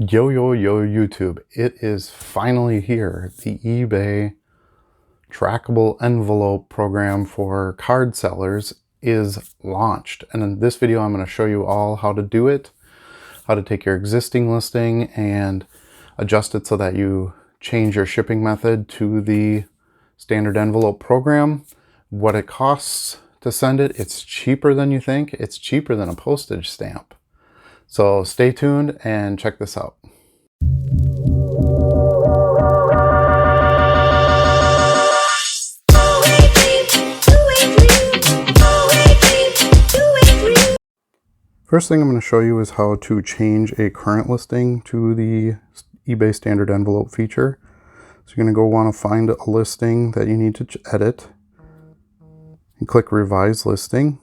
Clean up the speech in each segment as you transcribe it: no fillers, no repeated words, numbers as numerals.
Yo YouTube, it is finally here. The eBay trackable envelope program for card sellers is launched, and in this video I'm going to show you all how to do it, how to take your existing listing and adjust it so that you change your shipping method to the standard envelope program, what it costs to send it. It's cheaper than you think. It's cheaper than a postage stamp. So stay tuned and check this out. First thing I'm going to show you is how to change a current listing to the eBay standard envelope feature. So you're going to go want to find a listing that you need to edit and click Revise Listing.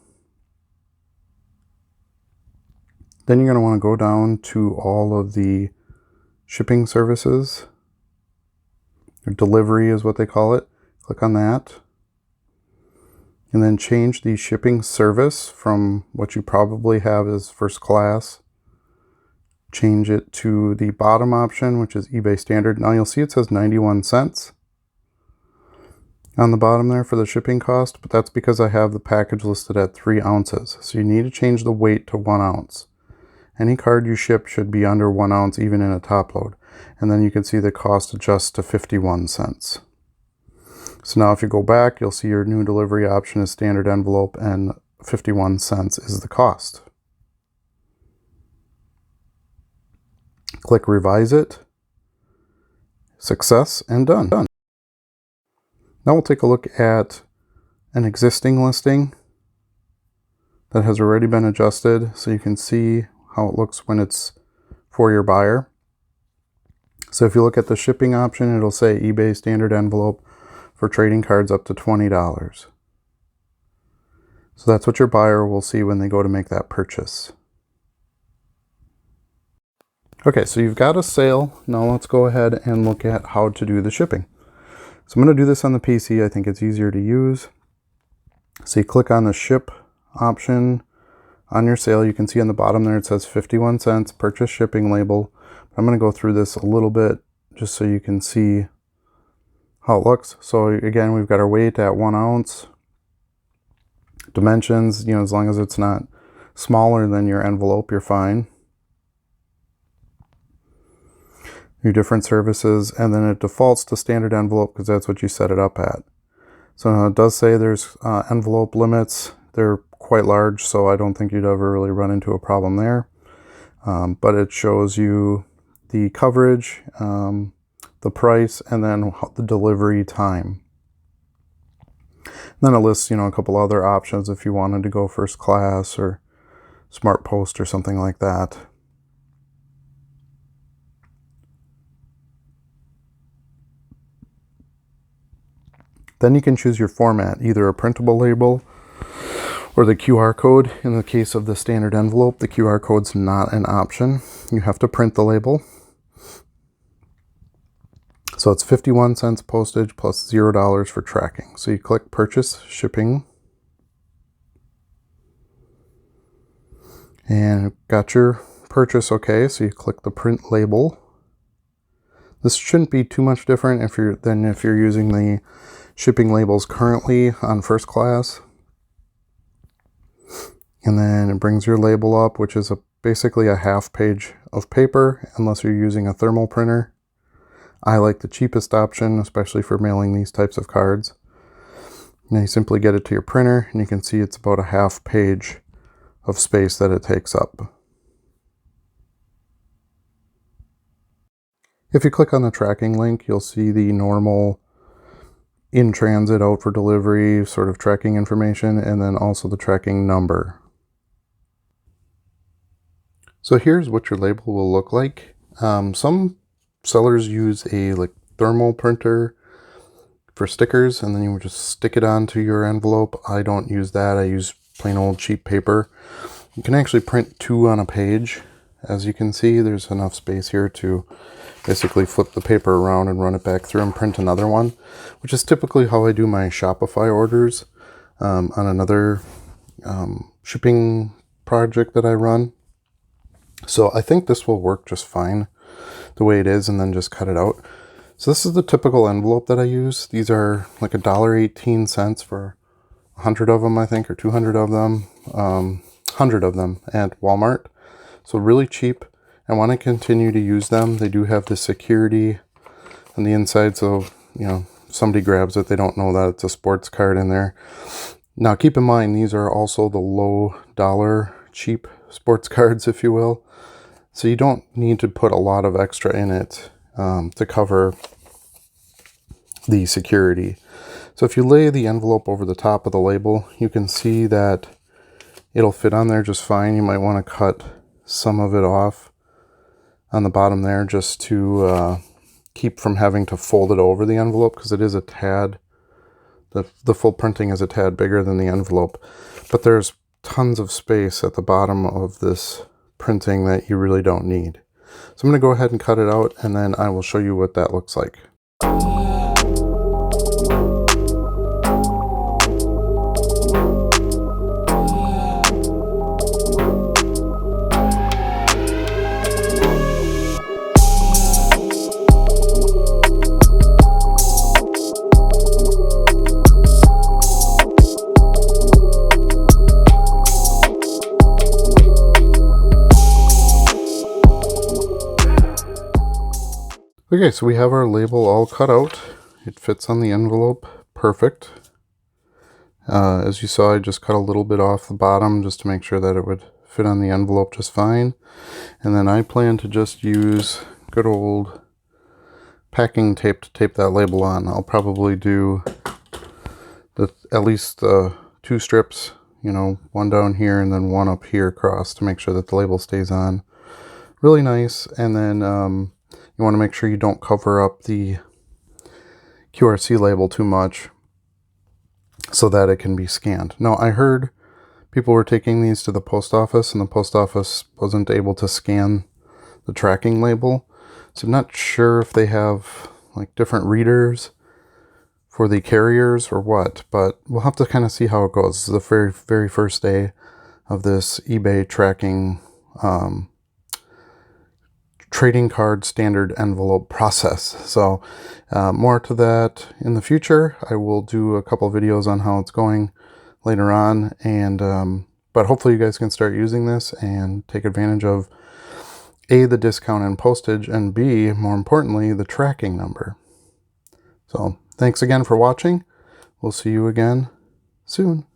Then you're going to want to go down to all of the shipping services, or delivery is what they call it. Click on that. And then change the shipping service from what you probably have as first class. Change it to the bottom option, which is eBay standard. Now you'll see it says 91 cents on the bottom there for the shipping cost, but that's because I have the package listed at 3 ounces. So you need to change the weight to 1 ounce. Any card you ship should be under 1 ounce, even in a top load. And then you can see the cost adjusts to 51 cents. So now if you go back, you'll see your new delivery option is standard envelope and 51 cents is the cost. Click Revise It. Success and done. Now we'll take a look at an existing listing that has already been adjusted so you can see how it looks when it's for your buyer. So if you look at the shipping option, it'll say eBay standard envelope for trading cards up to $20. So that's what your buyer will see when they go to make that purchase. Okay, so you've got a sale. Now let's go ahead and look at how to do the shipping. So I'm going to do this on the PC. I think it's easier to use. So you click on the ship option on your sale. You can see on the bottom there it says 51 cents purchase shipping label. I'm going to go through this a little bit just so you can see how it looks. So again, we've got our weight at 1 ounce. Dimensions, as long as it's not smaller than your envelope, you're fine. Your different services, and then it defaults to standard envelope because that's what you set it up at. So it does say there's envelope limits. They're quite large, so I don't think you'd ever really run into a problem there. But it shows you the coverage, the price, and then the delivery time. And then it lists, a couple other options if you wanted to go first class or smart post or something like that. Then you can choose your format, either a printable label or the QR code. In the case of the standard envelope, the QR code's not an option. You have to print the label. So it's 51 cents postage plus $0 for tracking. So you click Purchase Shipping. And got your purchase okay, so you click the Print Label. This shouldn't be too much different if you're using the shipping labels currently on first class. And then it brings your label up, which is basically a half page of paper, unless you're using a thermal printer. I like the cheapest option, especially for mailing these types of cards. Now you simply get it to your printer, and you can see it's about a half page of space that it takes up. If you click on the tracking link, you'll see the normal in transit, out for delivery sort of tracking information, and then also the tracking number. So here's what your label will look like. Some sellers use a thermal printer for stickers, and then you would just stick it onto your envelope. I don't use that. I use plain old cheap paper. You can actually print 2 on a page. As you can see, there's enough space here to basically flip the paper around and run it back through and print another one, which is typically how I do my Shopify orders on another shipping project that I run. So I think this will work just fine. the way it is and then just cut it out. So this is the typical envelope that I use. These are like $1.18 for 100 of them, I think, or 200 of them, 100 of them at Walmart. So really cheap. I want to continue to use them. They do have the security on the inside, so you know, somebody grabs it, they don't know that it's a sports card in there. Now keep in mind, these are also the low dollar cheap sports cards, if you will. So you don't need to put a lot of extra in it to cover the security. So if you lay the envelope over the top of the label, you can see that it'll fit on there just fine. You might want to cut some of it off on the bottom there just to keep from having to fold it over the envelope, because it is a tad, the full printing is a tad bigger than the envelope. But there's tons of space at the bottom of this printing that you really don't need. So I'm going to go ahead and cut it out, and then I will show you what that looks like. Okay, so we have our label all cut out. It fits on the envelope perfect. As you saw, I just cut a little bit off the bottom just to make sure that it would fit on the envelope just fine. And then I plan to just use good old packing tape to tape that label on. I'll probably do at least 2 strips, you know, one down here and then one up here across to make sure that the label stays on really nice. And then you want to make sure you don't cover up the QRC label too much so that it can be scanned. Now, I heard people were taking these to the post office and the post office wasn't able to scan the tracking label. So I'm not sure if they have like different readers for the carriers or what, but we'll have to kind of see how it goes. This is the very, very first day of this eBay tracking trading card standard envelope process. So more to that in the future. I will do a couple videos on how it's going later on, and but hopefully you guys can start using this and take advantage of A, the discount and postage, and B, more importantly, the tracking number. So thanks again for watching. We'll see you again soon.